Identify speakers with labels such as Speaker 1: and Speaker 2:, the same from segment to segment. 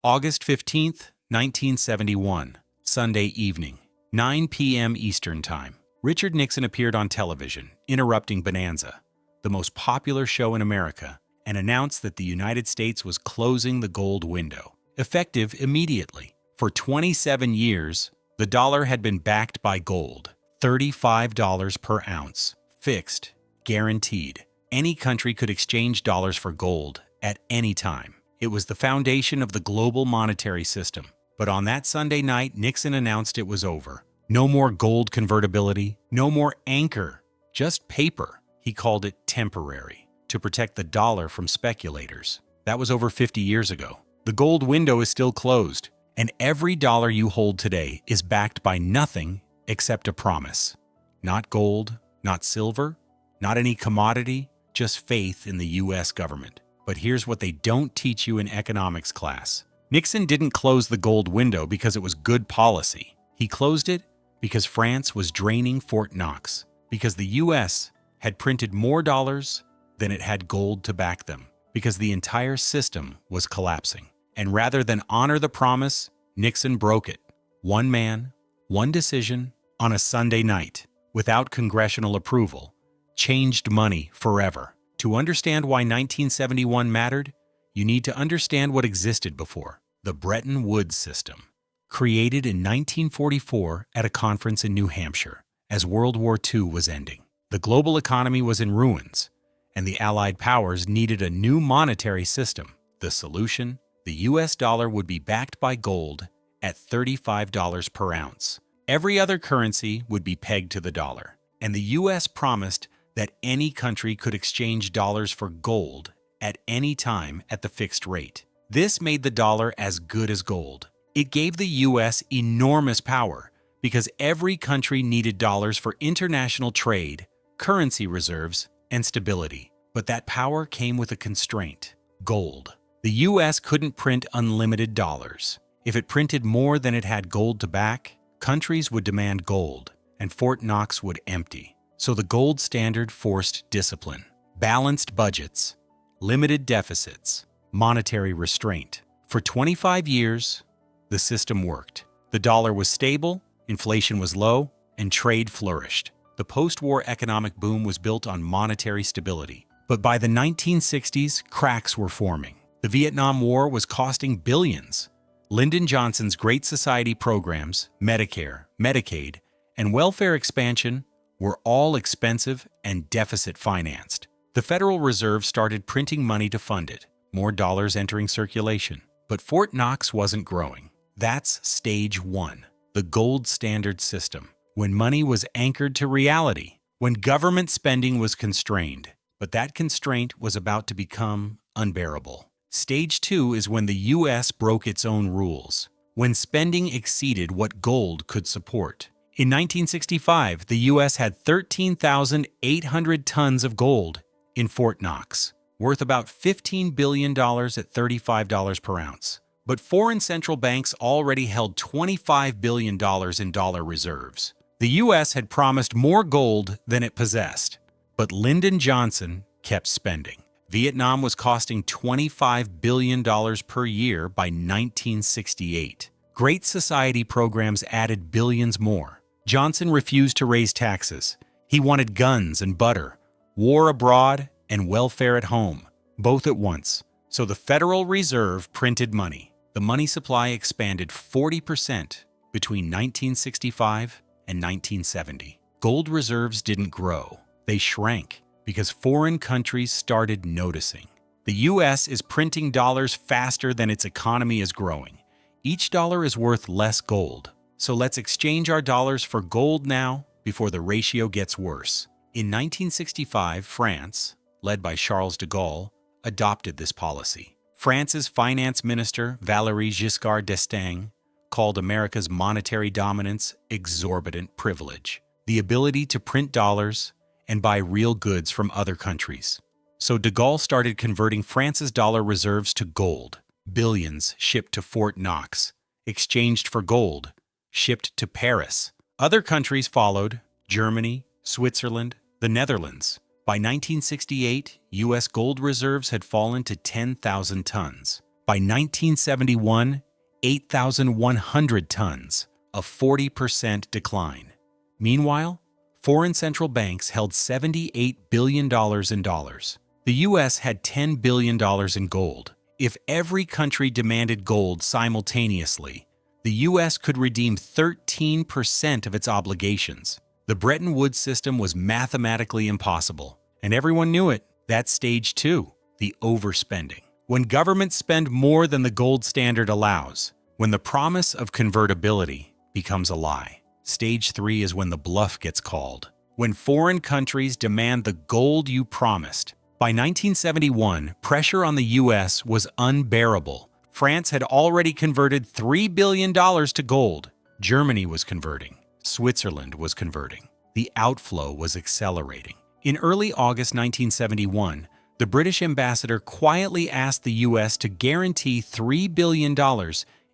Speaker 1: August 15th, 1971, Sunday evening, 9 p.m. Eastern Time. Richard Nixon appeared on television, interrupting Bonanza, the most popular show in America, and announced that the United States was closing the gold window, effective immediately. For 27 years, the dollar had been backed by gold, $35 per ounce, fixed, guaranteed. Any country could exchange dollars for gold at any time. It was the foundation of the global monetary system. But on that Sunday night, Nixon announced it was over. No more gold convertibility, no more anchor, just paper. He called it temporary, to protect the dollar from speculators. That was over 50 years ago. The gold window is still closed, and every dollar you hold today is backed by nothing except a promise. Not gold, not silver, not any commodity, just faith in the U.S. government. But here's what they don't teach you in economics class. Nixon didn't close the gold window because it was good policy. He closed it because France was draining Fort Knox, because the U.S. had printed more dollars than it had gold to back them, because the entire system was collapsing. And rather than honor the promise, Nixon broke it. One man, one decision, on a Sunday night, without congressional approval, changed money forever. To understand why 1971 mattered, you need to understand what existed before: the Bretton Woods system. Created in 1944 at a conference in New Hampshire, as World War II was ending. The global economy was in ruins, and the Allied powers needed a new monetary system. The solution? The US dollar would be backed by gold at $35 per ounce. Every other currency would be pegged to the dollar, and the US promised that any country could exchange dollars for gold at any time at the fixed rate. This made the dollar as good as gold. It gave the US enormous power because every country needed dollars for international trade, currency reserves, and stability. But that power came with a constraint: gold. The US couldn't print unlimited dollars. If it printed more than it had gold to back, countries would demand gold, and Fort Knox would empty. So the gold standard forced discipline, balanced budgets, limited deficits, monetary restraint. For 25 years, the system worked. The dollar was stable, inflation was low, and trade flourished. The post-war economic boom was built on monetary stability. But by the 1960s, cracks were forming. The Vietnam War was costing billions. Lyndon Johnson's Great Society programs, Medicare, Medicaid, and welfare expansion were all expensive and deficit financed. The Federal Reserve started printing money to fund it, more dollars entering circulation. But Fort Knox wasn't growing. That's stage one, the gold standard system, when money was anchored to reality, when government spending was constrained. But that constraint was about to become unbearable. Stage two is when the U.S. broke its own rules, when spending exceeded what gold could support. In 1965, the U.S. had 13,800 tons of gold in Fort Knox, worth about $15 billion at $35 per ounce. But foreign central banks already held $25 billion in dollar reserves. The U.S. had promised more gold than it possessed, but Lyndon Johnson kept spending. Vietnam was costing $25 billion per year by 1968. Great Society programs added billions more. Johnson refused to raise taxes. He wanted guns and butter, war abroad, and welfare at home, both at once. So the Federal Reserve printed money. The money supply expanded 40% between 1965 and 1970. Gold reserves didn't grow. They shrank because foreign countries started noticing. The U.S. is printing dollars faster than its economy is growing. Each dollar is worth less gold. So let's exchange our dollars for gold now before the ratio gets worse. In 1965, France, led by Charles de Gaulle, adopted this policy. France's finance minister, Valéry Giscard d'Estaing, called America's monetary dominance exorbitant privilege, the ability to print dollars and buy real goods from other countries. So de Gaulle started converting France's dollar reserves to gold. Billions shipped to Fort Knox, exchanged for gold, shipped to Paris. Other countries followed: Germany, Switzerland, the Netherlands. By 1968, U.S. gold reserves had fallen to 10,000 tons. By 1971, 8,100 tons, a 40% decline. Meanwhile, foreign central banks held $78 billion in dollars. The U.S. had $10 billion in gold. If every country demanded gold simultaneously, the U.S. could redeem 13% of its obligations. The Bretton Woods system was mathematically impossible, and everyone knew it. That's stage 2, the overspending. When governments spend more than the gold standard allows, when the promise of convertibility becomes a lie. Stage 3 is when the bluff gets called, when foreign countries demand the gold you promised. By 1971, pressure on the U.S. was unbearable. France had already converted $3 billion to gold. Germany was converting. Switzerland was converting. The outflow was accelerating. In early August 1971, the British ambassador quietly asked the U.S. to guarantee $3 billion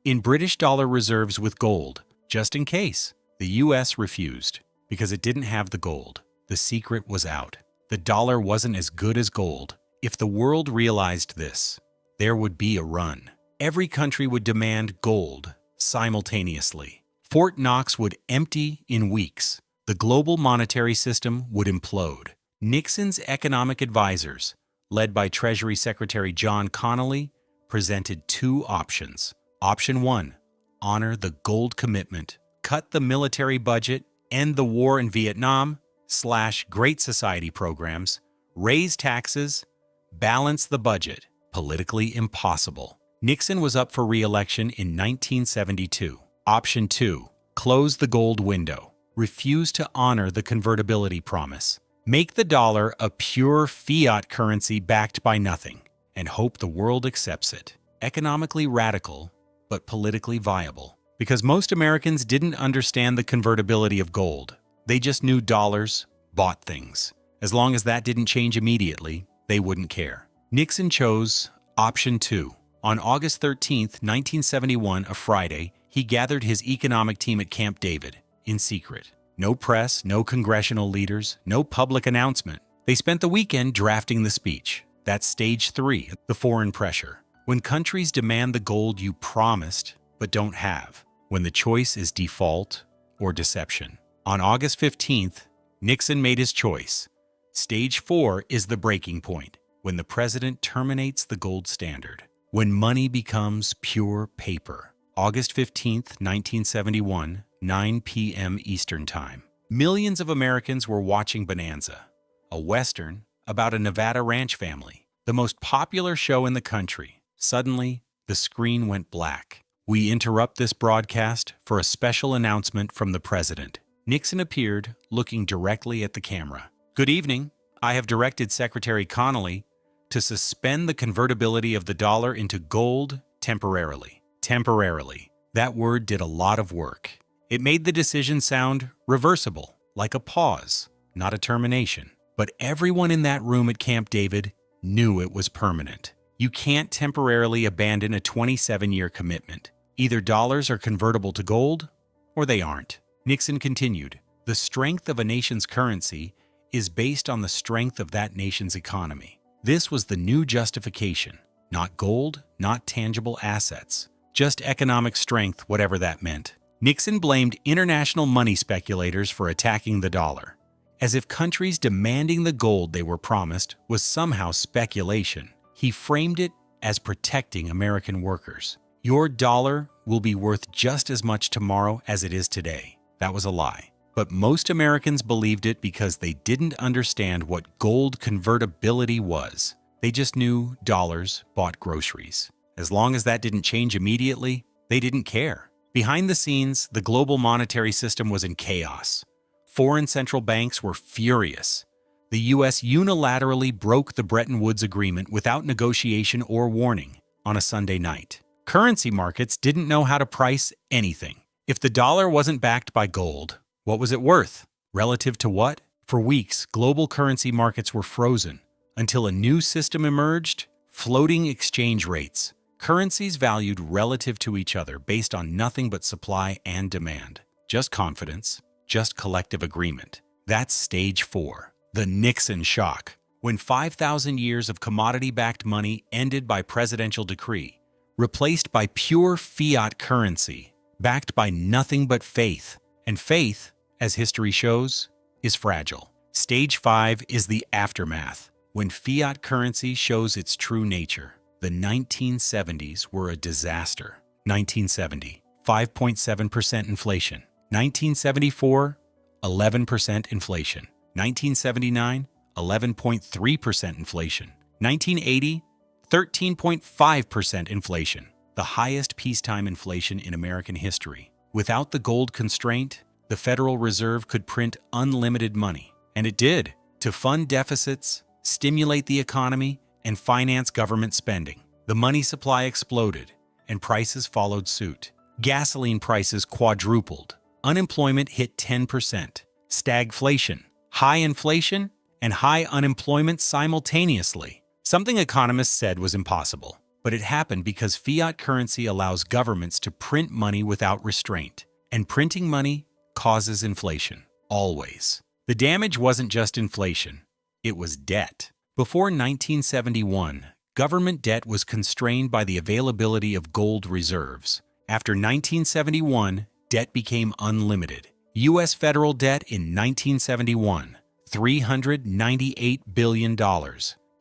Speaker 1: in British dollar reserves with gold, just in case. The U.S. refused because it didn't have the gold. The secret was out. The dollar wasn't as good as gold. If the world realized this, there would be a run. Every country would demand gold simultaneously. Fort Knox would empty in weeks. The global monetary system would implode. Nixon's economic advisors, led by Treasury Secretary John Connally, presented 2 options. Option 1, honor the gold commitment, cut the military budget, end the war in Vietnam, slash Great Society programs, raise taxes, balance the budget. Politically impossible. Nixon was up for re-election in 1972. Option 2, close the gold window, refuse to honor the convertibility promise, make the dollar a pure fiat currency backed by nothing, and hope the world accepts it. Economically radical, but politically viable. Because most Americans didn't understand the convertibility of gold. They just knew dollars bought things. As long as that didn't change immediately, they wouldn't care. Nixon chose option 2. On August 13, 1971, a Friday, he gathered his economic team at Camp David, in secret. No press, no congressional leaders, no public announcement. They spent the weekend drafting the speech. That's stage 3, the foreign pressure. When countries demand the gold you promised but don't have. When the choice is default or deception. On August 15th, Nixon made his choice. Stage 4 is the breaking point, when the president terminates the gold standard. When money becomes pure paper. August 15th, 1971, 9 p.m. Eastern Time. Millions of Americans were watching Bonanza, a Western about a Nevada ranch family, the most popular show in the country. Suddenly, the screen went black. We interrupt this broadcast for a special announcement from the president. Nixon appeared, looking directly at the camera. Good evening. I have directed Secretary Connally to suspend the convertibility of the dollar into gold temporarily. Temporarily. That word did a lot of work. It made the decision sound reversible, like a pause, not a termination. But everyone in that room at Camp David knew it was permanent. You can't temporarily abandon a 27-year commitment. Either dollars are convertible to gold, or they aren't. Nixon continued, the strength of a nation's currency is based on the strength of that nation's economy. This was the new justification. Not gold, not tangible assets. Just economic strength, whatever that meant. Nixon blamed international money speculators for attacking the dollar, as if countries demanding the gold they were promised was somehow speculation. He framed it as protecting American workers. Your dollar will be worth just as much tomorrow as it is today. That was a lie. But most Americans believed it because they didn't understand what gold convertibility was. They just knew dollars bought groceries. As long as that didn't change immediately, they didn't care. Behind the scenes, the global monetary system was in chaos. Foreign central banks were furious. The U.S. unilaterally broke the Bretton Woods Agreement without negotiation or warning on a Sunday night. Currency markets didn't know how to price anything. If the dollar wasn't backed by gold, what was it worth? Relative to what? For weeks, global currency markets were frozen until a new system emerged: floating exchange rates. Currencies valued relative to each other based on nothing but supply and demand. Just confidence, just collective agreement. That's stage 4, the Nixon shock. When 5,000 years of commodity-backed money ended by presidential decree, replaced by pure fiat currency, backed by nothing but faith. And faith, as history shows, is fragile. Stage 5 is the aftermath, when fiat currency shows its true nature. The 1970s were a disaster. 1970, 5.7% inflation. 1974, 11% inflation. 1979, 11.3% inflation. 1980, 13.5% inflation, the highest peacetime inflation in American history. Without the gold constraint, the Federal Reserve could print unlimited money, and it did, to fund deficits, stimulate the economy, and finance government spending. The money supply exploded, and prices followed suit. Gasoline prices quadrupled. Unemployment hit 10%. Stagflation, high inflation, and high unemployment simultaneously. Something economists said was impossible, but it happened because fiat currency allows governments to print money without restraint, and printing money causes inflation, always. The damage wasn't just inflation, it was debt. Before 1971, government debt was constrained by the availability of gold reserves. After 1971, debt became unlimited. U.S. federal debt in 1971, $398 billion.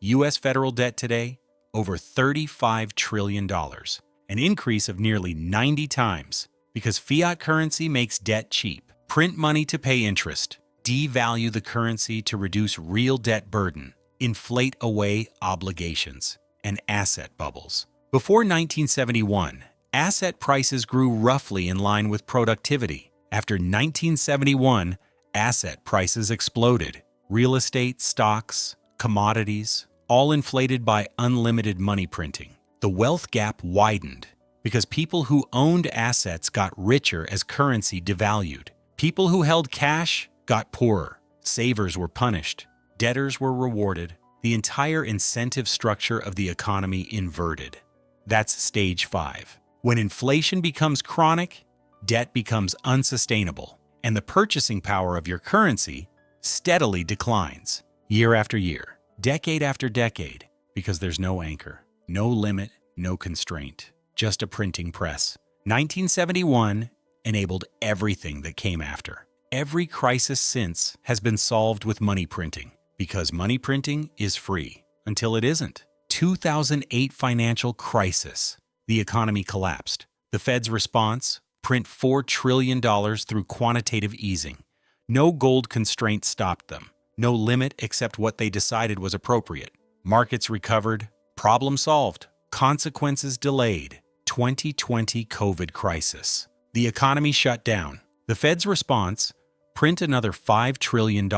Speaker 1: U.S. federal debt today, over $35 trillion, an increase of nearly 90 times, because fiat currency makes debt cheap. Print money to pay interest, devalue the currency to reduce real debt burden, inflate away obligations, and asset bubbles. Before 1971, asset prices grew roughly in line with productivity. After 1971, asset prices exploded. Real estate, stocks, commodities, all inflated by unlimited money printing. The wealth gap widened because people who owned assets got richer as currency devalued. People who held cash got poorer. Savers were punished. Debtors were rewarded. The entire incentive structure of the economy inverted. That's stage 5. When inflation becomes chronic, debt becomes unsustainable, and the purchasing power of your currency steadily declines, year after year, decade after decade, because there's no anchor, no limit, no constraint, just a printing press. 1971 enabled everything that came after. Every crisis since has been solved with money printing, because money printing is free, until it isn't. 2008 financial crisis. The economy collapsed. The Fed's response? Print $4 trillion through quantitative easing. No gold constraint stopped them. No limit except what they decided was appropriate. Markets recovered. Problem solved. Consequences delayed. 2020 COVID crisis. The economy shut down. The Fed's response? Print another $5 trillion.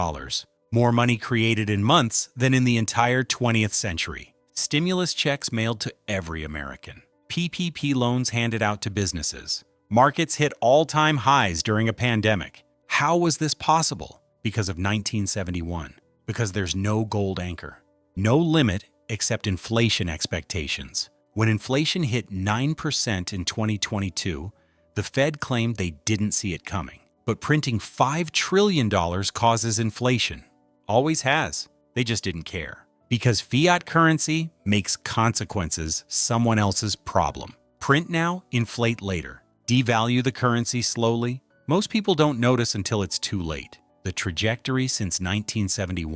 Speaker 1: More money created in months than in the entire 20th century. Stimulus checks mailed to every American. PPP loans handed out to businesses. Markets hit all-time highs during a pandemic. How was this possible? Because of 1971. Because there's no gold anchor. No limit except inflation expectations. When inflation hit 9% in 2022, the Fed claimed they didn't see it coming. But printing $5 trillion causes inflation. Always has. They just didn't care. Because fiat currency makes consequences someone else's problem. Print now, inflate later. Devalue the currency slowly. Most people don't notice until it's too late. The trajectory since 1971.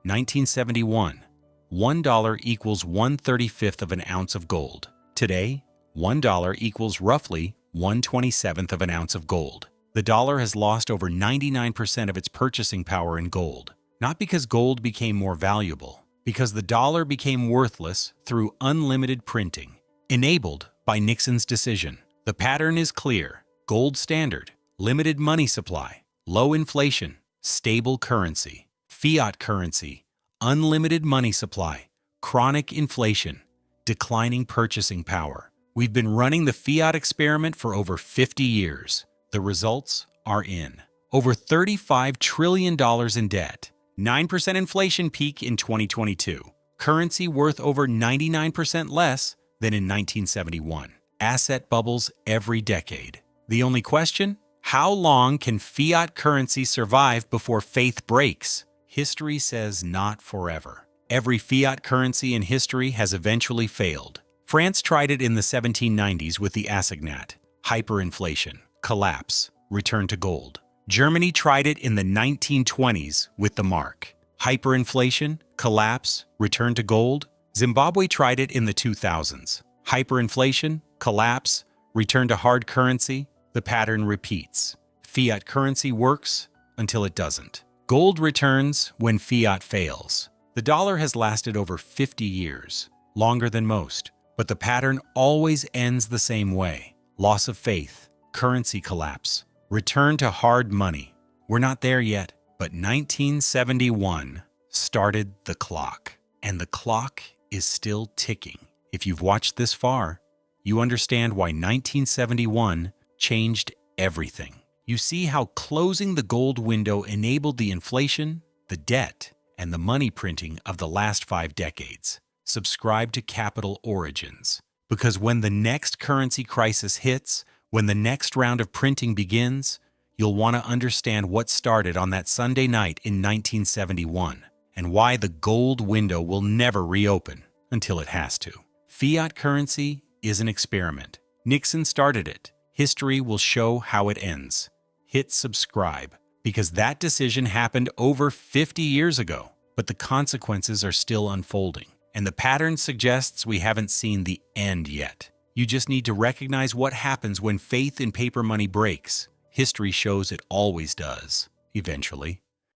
Speaker 1: 1971, $1 equals 1/35 of an ounce of gold. Today, $1 equals roughly 1/27 of an ounce of gold. The dollar has lost over 99% of its purchasing power in gold. Not because gold became more valuable, because the dollar became worthless through unlimited printing, enabled by Nixon's decision. The pattern is clear: gold standard, limited money supply, low inflation, stable currency, fiat currency, unlimited money supply, chronic inflation, declining purchasing power. We've been running the fiat experiment for over 50 years. The results are in. Over $35 trillion in debt, 9% inflation peak in 2022, currency worth over 99% less than in 1971. Asset bubbles every decade. The only question? How long can fiat currency survive before faith breaks? History says not forever. Every fiat currency in history has eventually failed. France tried it in the 1790s with the assignat, hyperinflation, collapse, return to gold. Germany tried it in the 1920s with the mark, hyperinflation, collapse, return to gold. Zimbabwe tried it in the 2000s, hyperinflation, collapse, return to hard currency. The pattern repeats. Fiat currency works until it doesn't. Gold returns when fiat fails. The dollar has lasted over 50 years, longer than most, but the pattern always ends the same way. Loss of faith, currency collapse, return to hard money. We're not there yet, but 1971 started the clock, and the clock is still ticking. If you've watched this far, you understand why 1971 changed everything. You see how closing the gold window enabled the inflation, the debt, and the money printing of the last 5 decades. Subscribe to Capital Origins, because when the next currency crisis hits, when the next round of printing begins, you'll want to understand what started on that Sunday night in 1971 and why the gold window will never reopen until it has to. Fiat currency is an experiment. Nixon started it. History will show how it ends. Hit subscribe, because that decision happened over 50 years ago, but the consequences are still unfolding, and the pattern suggests we haven't seen the end yet. You just need to recognize what happens when faith in paper money breaks. History shows it always does, eventually.